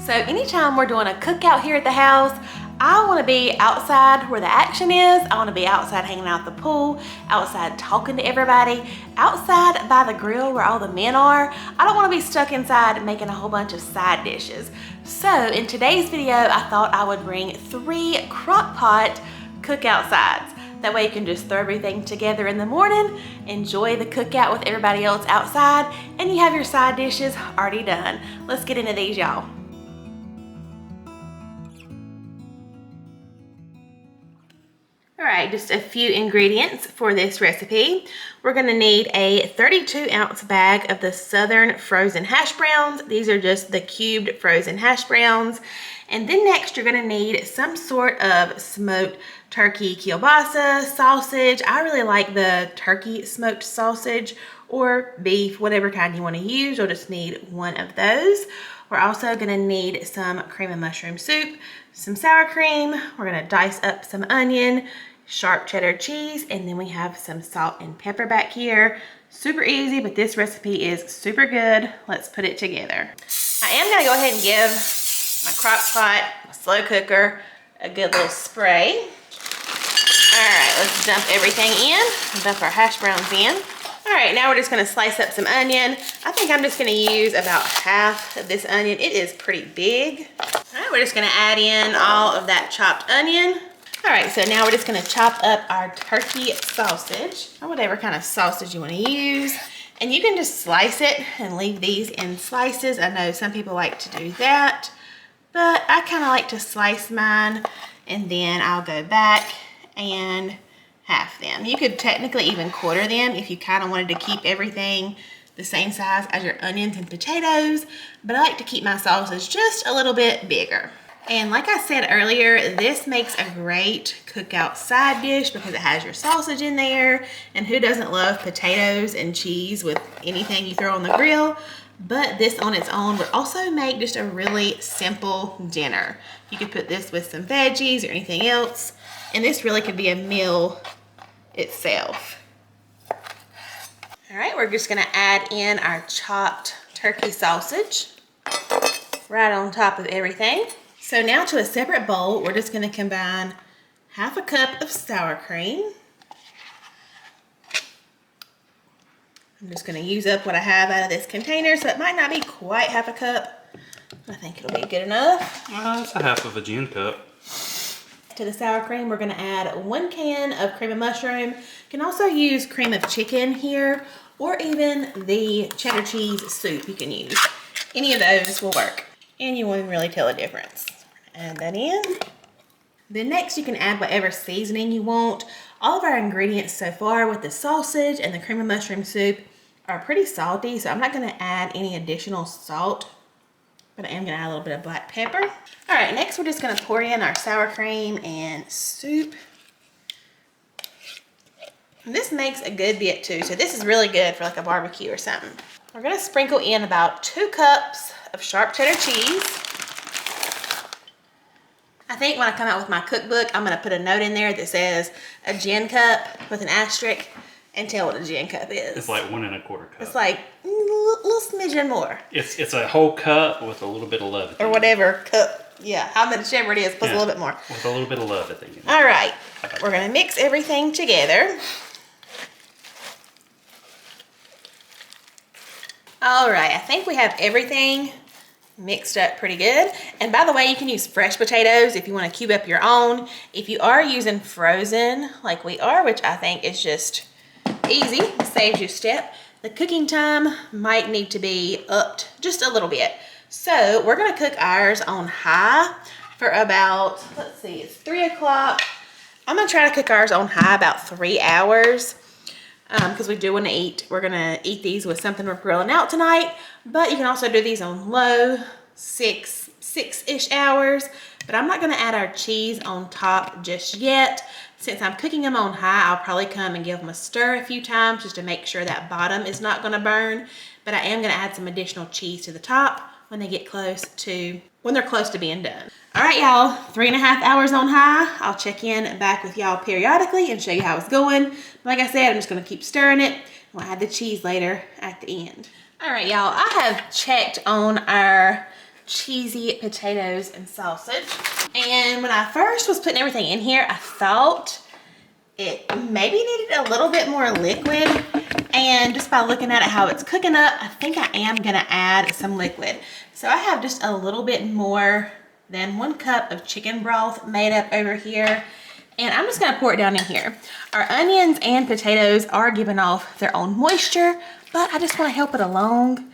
So anytime we're doing a cookout here at the house, I want to be outside where the action is. I want to be outside hanging out at the pool, outside talking to everybody, outside by the grill where all the men are. I don't want to be stuck inside making a whole bunch of side dishes. So in today's video, I thought I would bring 3 crock pot cookout sides. That way you can just throw everything together in the morning, enjoy the cookout with everybody else outside, and you have your side dishes already done. Let's get into these, y'all. All right, just a few ingredients for this recipe. We're gonna need a 32-ounce bag of the Southern frozen hash browns. These are just the cubed frozen hash browns. And then next you're gonna need some sort of smoked turkey kielbasa, sausage. I really like the turkey smoked sausage or beef, whatever kind you wanna use. You'll just need one of those. We're also gonna need some cream and mushroom soup, some sour cream. We're gonna dice up some onion, sharp cheddar cheese, and then we have some salt and pepper back here. Super easy, but this recipe is super good. Let's put it together. I am gonna go ahead and give my crock pot, my slow cooker, a good little spray. All right, let's dump everything in, dump our hash browns in. All right, now we're just gonna slice up some onion. I think I'm just gonna use about half of this onion. It is pretty big. All right, we're just gonna add in all of that chopped onion. All right, so now we're just gonna chop up our turkey sausage, or whatever kind of sausage you wanna use. And you can just slice it and leave these in slices. I know some people like to do that, but I kinda like to slice mine and then I'll go back and half them. You could technically even quarter them if you kinda wanted to keep everything the same size as your onions and potatoes, but I like to keep my sausage just a little bit bigger. And like I said earlier, this makes a great cookout side dish because it has your sausage in there. And who doesn't love potatoes and cheese with anything you throw on the grill? But this on its own would also make just a really simple dinner. You could put this with some veggies or anything else. And this really could be a meal itself. All right, we're just gonna add in our chopped turkey sausage right on top of everything. So now to a separate bowl, we're just gonna combine half a cup of sour cream. I'm just gonna use up what I have out of this container, so it might not be quite half a cup. I think it'll be good enough. That's a half of a gin cup. To the sour cream, we're gonna add 1 can of cream and mushroom. You can also use cream of chicken here, or even the cheddar cheese soup you can use. Any of those will work, and you won't even really tell a difference. Add that in. Then next you can add whatever seasoning you want. All of our ingredients so far with the sausage and the cream and mushroom soup are pretty salty, so I'm not gonna add any additional salt, but I am gonna add a little bit of black pepper. All right, next we're just gonna pour in our sour cream and soup. And this makes a good bit too, so this is really good for like a barbecue or something. We're gonna sprinkle in about 2 cups of sharp cheddar cheese. I think when I come out with my cookbook, I'm gonna put a note in there that says a gin cup with an asterisk and tell what a gin cup is. It's like 1 1/4 cup. It's like a little smidgen more. It's a whole cup with a little bit of love at the or end. whatever cup, yeah, how much ever it is, plus a little bit more. With a little bit of love at the end. All right, we're gonna mix everything together. All right, I think we have everything mixed up pretty good. And by the way, you can use fresh potatoes if you want to cube up your own. If you are using frozen like we are, which I think is just easy, saves you a step, the cooking time might need to be upped just a little bit. So we're gonna cook ours on high for about, let's see, it's 3 o'clock. I'm gonna try to cook ours on high about 3 hours. Because we do want to eat. We're gonna eat these with something we're grilling out tonight, but you can also do these on low, six-ish hours. But I'm not gonna add our cheese on top just yet. Since I'm cooking them on high, I'll probably come and give them a stir a few times just to make sure that bottom is not gonna burn. But I am gonna add some additional cheese to the top when they're close to being done. All right, y'all, 3.5 hours on high. I'll check in back with y'all periodically and show you how it's going. Like I said, I'm just gonna keep stirring it. We'll add the cheese later at the end. All right, y'all, I have checked on our cheesy potatoes and sausage. And when I first was putting everything in here, I thought it maybe needed a little bit more liquid. And just by looking at it, how it's cooking up, I think I am gonna add some liquid. So I have just a little bit more than 1 cup of chicken broth made up over here. And I'm just gonna pour it down in here. Our onions and potatoes are giving off their own moisture, but I just wanna help it along.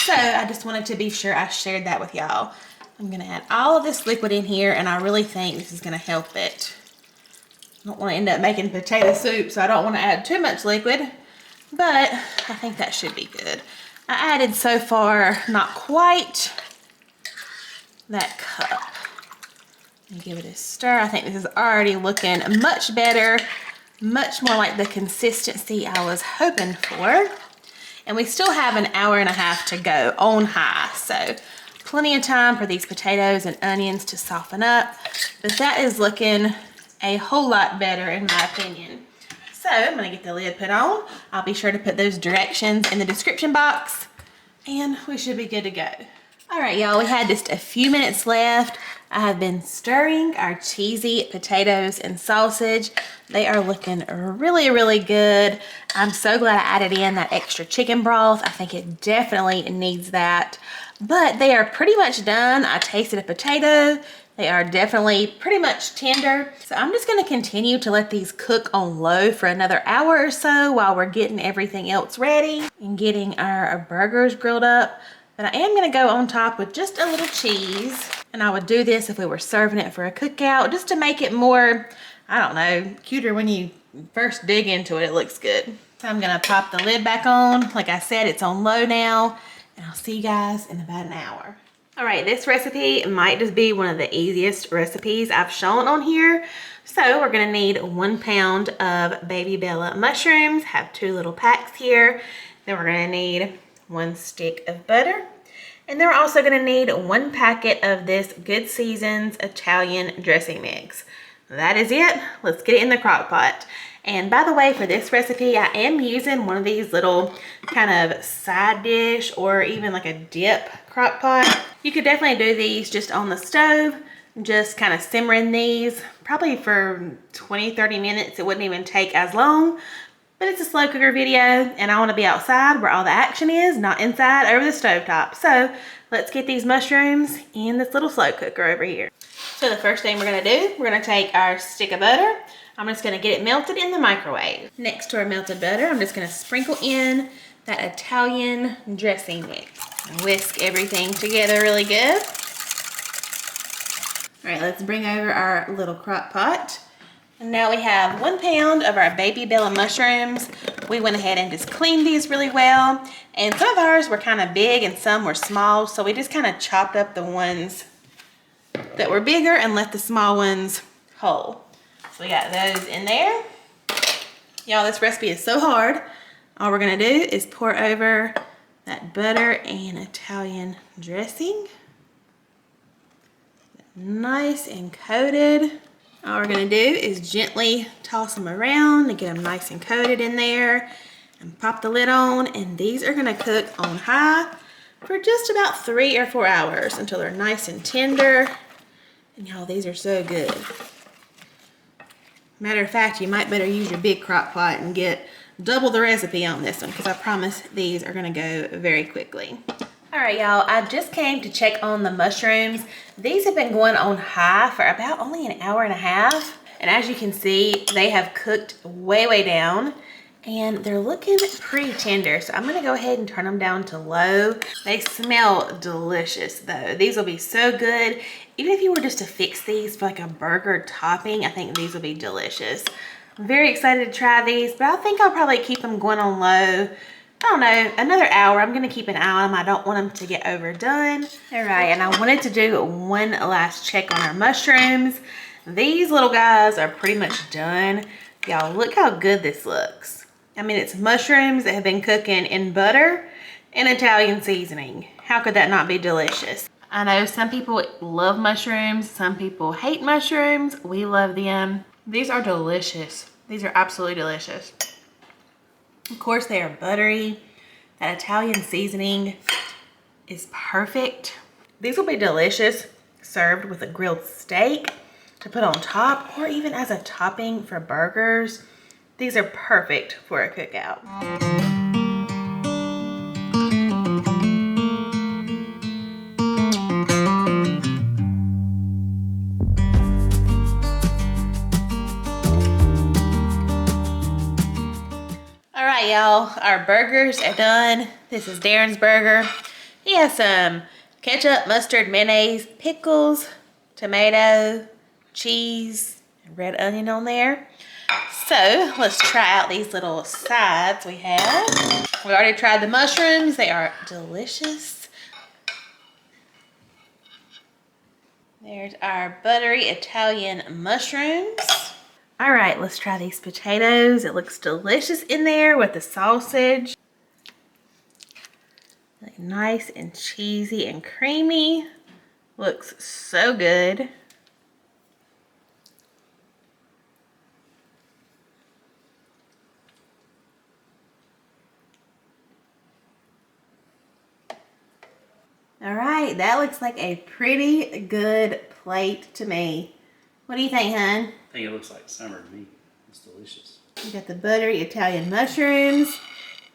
So I just wanted to be sure I shared that with y'all. I'm gonna add all of this liquid in here, and I really think this is gonna help it. I don't wanna end up making potato soup, so I don't wanna add too much liquid, but I think that should be good. I added so far, not quite that cup. And give it a stir. I think this is already looking much better, much more like the consistency I was hoping for. And we still have an hour and a half to go on high, so plenty of time for these potatoes and onions to soften up, but that is looking a whole lot better in my opinion. So I'm gonna get the lid put on. I'll be sure to put those directions in the description box, and we should be good to go. All right, y'all, we had just a few minutes left. I have been stirring our cheesy potatoes and sausage. They are looking really, really good. I'm so glad I added in that extra chicken broth. I think it definitely needs that. But they are pretty much done. I tasted a potato. They are definitely pretty much tender. So I'm just gonna continue to let these cook on low for another hour or so while we're getting everything else ready and getting our burgers grilled up. But I am gonna go on top with just a little cheese. And I would do this if we were serving it for a cookout, just to make it more, I don't know, cuter when you first dig into it. It looks good. So I'm gonna pop the lid back on. Like I said, it's on low now, and I'll see you guys in about an hour. All right, this recipe might just be one of the easiest recipes I've shown on here. So we're gonna need 1 pound of baby Bella mushrooms, have 2 little packs here. Then we're gonna need 1 stick of butter. And then we're also gonna need 1 packet of this Good Seasons Italian dressing mix. That is it. Let's get it in the crock pot. And by the way, for this recipe, I am using one of these little kind of side dish or even like a dip crock pot. You could definitely do these just on the stove, just kind of simmering these probably for 20-30 minutes. It wouldn't even take as long. But it's a slow cooker video, and I want to be outside where all the action is, not inside over the stovetop. So let's get these mushrooms in this little slow cooker over here. So the first thing we're going to do, we're going to take our stick of butter. I'm just going to get it melted in the microwave. Next to our melted butter, I'm just going to sprinkle in that Italian dressing mix. And whisk everything together really good. All right, let's bring over our little crock pot. And now we have 1 pound of our baby Bella mushrooms. We went ahead and just cleaned these really well. And some of ours were kind of big and some were small. So we just kind of chopped up the ones that were bigger and left the small ones whole. So we got those in there. Y'all, this recipe is so hard. All we're gonna do is pour over that butter and Italian dressing. Nice and coated. All we're gonna do is gently toss them around and get them nice and coated in there and pop the lid on. And these are gonna cook on high for just about 3 or 4 hours until they're nice and tender. And y'all, these are so good. Matter of fact, you might better use your big crock pot and get double the recipe on this one, because I promise these are gonna go very quickly. All right, y'all, I just came to check on the mushrooms. These have been going on high for about only an hour and a half. And as you can see, they have cooked way, way down and they're looking pretty tender. So I'm gonna go ahead and turn them down to low. They smell delicious though. These will be so good. Even if you were just to fix these for like a burger topping, I think these will be delicious. I'm very excited to try these, but I think I'll probably keep them going on low. I don't know, another hour. I'm gonna keep an eye on them. I don't want them to get overdone. All right, and I wanted to do one last check on our mushrooms. These little guys are pretty much done. Y'all, look how good this looks. I mean, it's mushrooms that have been cooking in butter and Italian seasoning. How could that not be delicious? I know some people love mushrooms, some people hate mushrooms. We love them. These are delicious. These are absolutely delicious. Of course, they are buttery. That Italian seasoning is perfect. These will be delicious served with a grilled steak to put on top, or even as a topping for burgers. These are perfect for a cookout. All right, y'all, our burgers are done. This is Darren's burger. He has some ketchup, mustard, mayonnaise, pickles, tomato, cheese, and red onion on there. So let's try out these little sides we have. We already tried the mushrooms. They are delicious. There's our buttery Italian mushrooms. All right, let's try these potatoes. It looks delicious in there with the sausage. Like nice and cheesy and creamy. Looks so good. All right, that looks like a pretty good plate to me. What do you think, hon? I think it looks like summer to me. It's delicious. We got the buttery Italian mushrooms,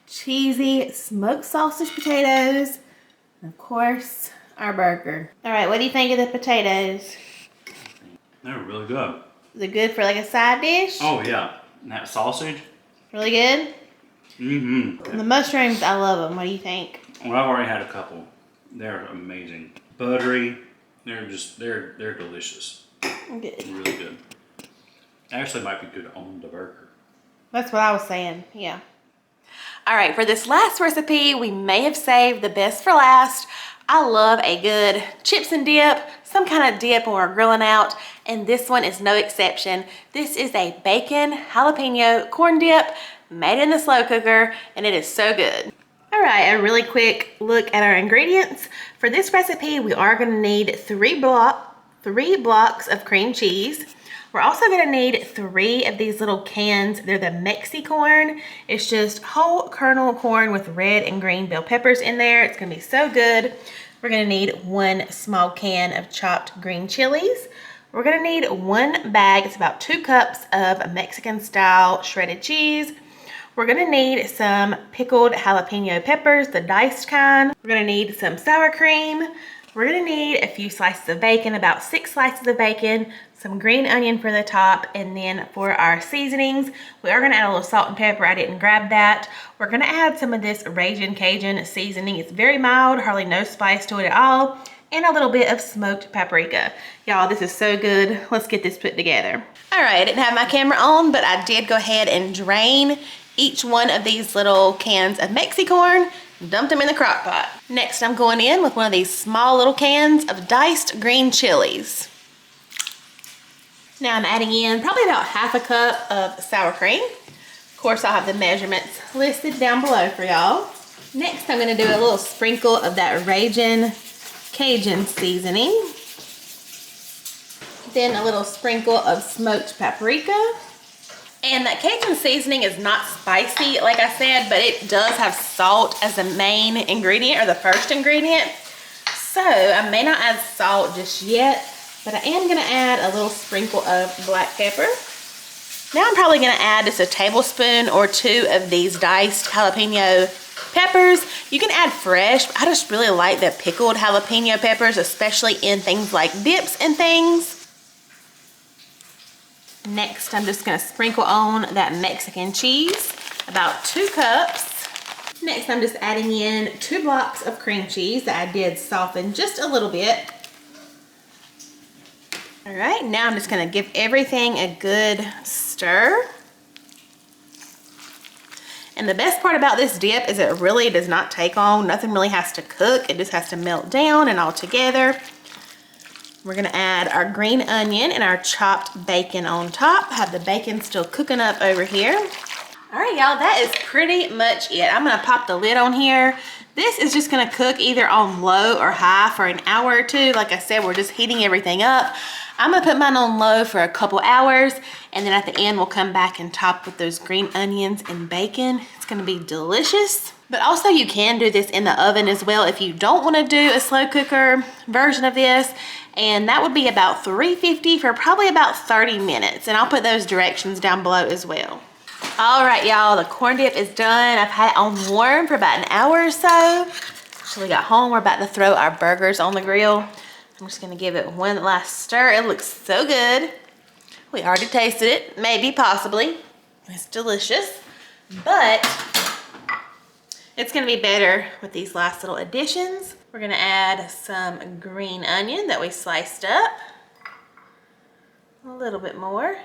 cheesy smoked sausage potatoes, and of course, our burger. All right, what do you think of the potatoes? They're really good. Is it good for like a side dish? Oh yeah, and that sausage. Really good? Mm-hmm. The mushrooms, I love them. What do you think? Well, I've already had a couple. They're amazing. Buttery. They're delicious. Good. Really good. Actually might be good on the burger. That's what I was saying, yeah. All right, for this last recipe, we may have saved the best for last. I love a good chips and dip, some kind of dip when we're grilling out, and this one is no exception. This is a bacon jalapeno corn dip made in the slow cooker, and it is so good. All right, a really quick look at our ingredients. For this recipe, we are gonna need three blocks of cream cheese. We're also gonna need 3 of these little cans. They're the Mexicorn. It's just whole kernel corn with red and green bell peppers in there. It's gonna be so good. We're gonna need 1 small can of chopped green chilies. We're gonna need 1 bag, it's about 2 cups of Mexican style shredded cheese. We're gonna need some pickled jalapeno peppers, the diced kind. We're gonna need some sour cream. We're gonna need a few slices of bacon, about 6 slices of bacon, some green onion for the top, and then for our seasonings, we are gonna add a little salt and pepper. I didn't grab that. We're gonna add some of this Ragin' Cajun seasoning. It's very mild, hardly no spice to it at all, and a little bit of smoked paprika. Y'all, this is so good. Let's get this put together. All right, I didn't have my camera on, but I did go ahead and drain each one of these little cans of Mexicorn, dumped them in the crock pot. Next, I'm going in with one of these small little cans of diced green chilies. Now I'm adding in probably about half a cup of sour cream. Of course, I'll have the measurements listed down below for y'all. Next, I'm gonna do a little sprinkle of that Ragin' Cajun seasoning. Then a little sprinkle of smoked paprika. And that Cajun seasoning is not spicy, like I said, but it does have salt as the main ingredient, or the first ingredient. So I may not add salt just yet, but I am gonna add a little sprinkle of black pepper. Now I'm probably gonna add just a tablespoon or 2 of these diced jalapeno peppers. You can add fresh, but I just really like the pickled jalapeno peppers, especially in things like dips and things. Next, I'm just gonna sprinkle on that Mexican cheese, about 2 cups. Next, I'm just adding in 2 blocks of cream cheese that I did soften just a little bit. All right, now I'm just gonna give everything a good stir. And the best part about this dip is it really does not take long. Nothing really has to cook. It just has to melt down and all together. We're gonna add our green onion and our chopped bacon on top. Have the bacon still cooking up over here. All right, y'all, that is pretty much it. I'm gonna pop the lid on here. This is just gonna cook either on low or high for an hour or 2. Like I said, we're just heating everything up. I'm gonna put mine on low for a couple hours, and then at the end, we'll come back and top with those green onions and bacon. It's gonna be delicious. But also you can do this in the oven as well if you don't want to do a slow cooker version of this. And that would be about 350 for probably about 30 minutes. And I'll put those directions down below as well. All right, y'all, the corn dip is done. I've had it on warm for about an hour or so. So we got home, we're about to throw our burgers on the grill. I'm just gonna give it one last stir. It looks so good. We already tasted it, maybe, possibly. It's delicious, but it's gonna be better with these last little additions. We're gonna add some green onion that we sliced up. A little bit more.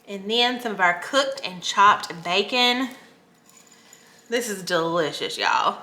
And then some of our cooked and chopped bacon. This is delicious, y'all.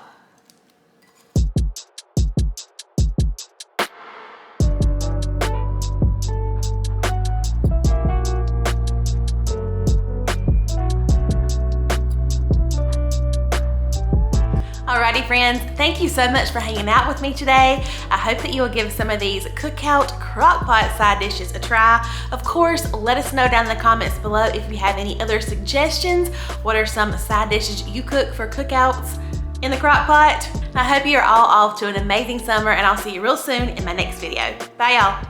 Alrighty friends, thank you so much for hanging out with me today. I hope that you will give some of these Cookout crock-pot side dishes a try. Of course, let us know down in the comments below if you have any other suggestions. What are some side dishes you cook for cookouts in the crock-pot? I hope you're all off to an amazing summer, and I'll see you real soon in my next video. Bye y'all.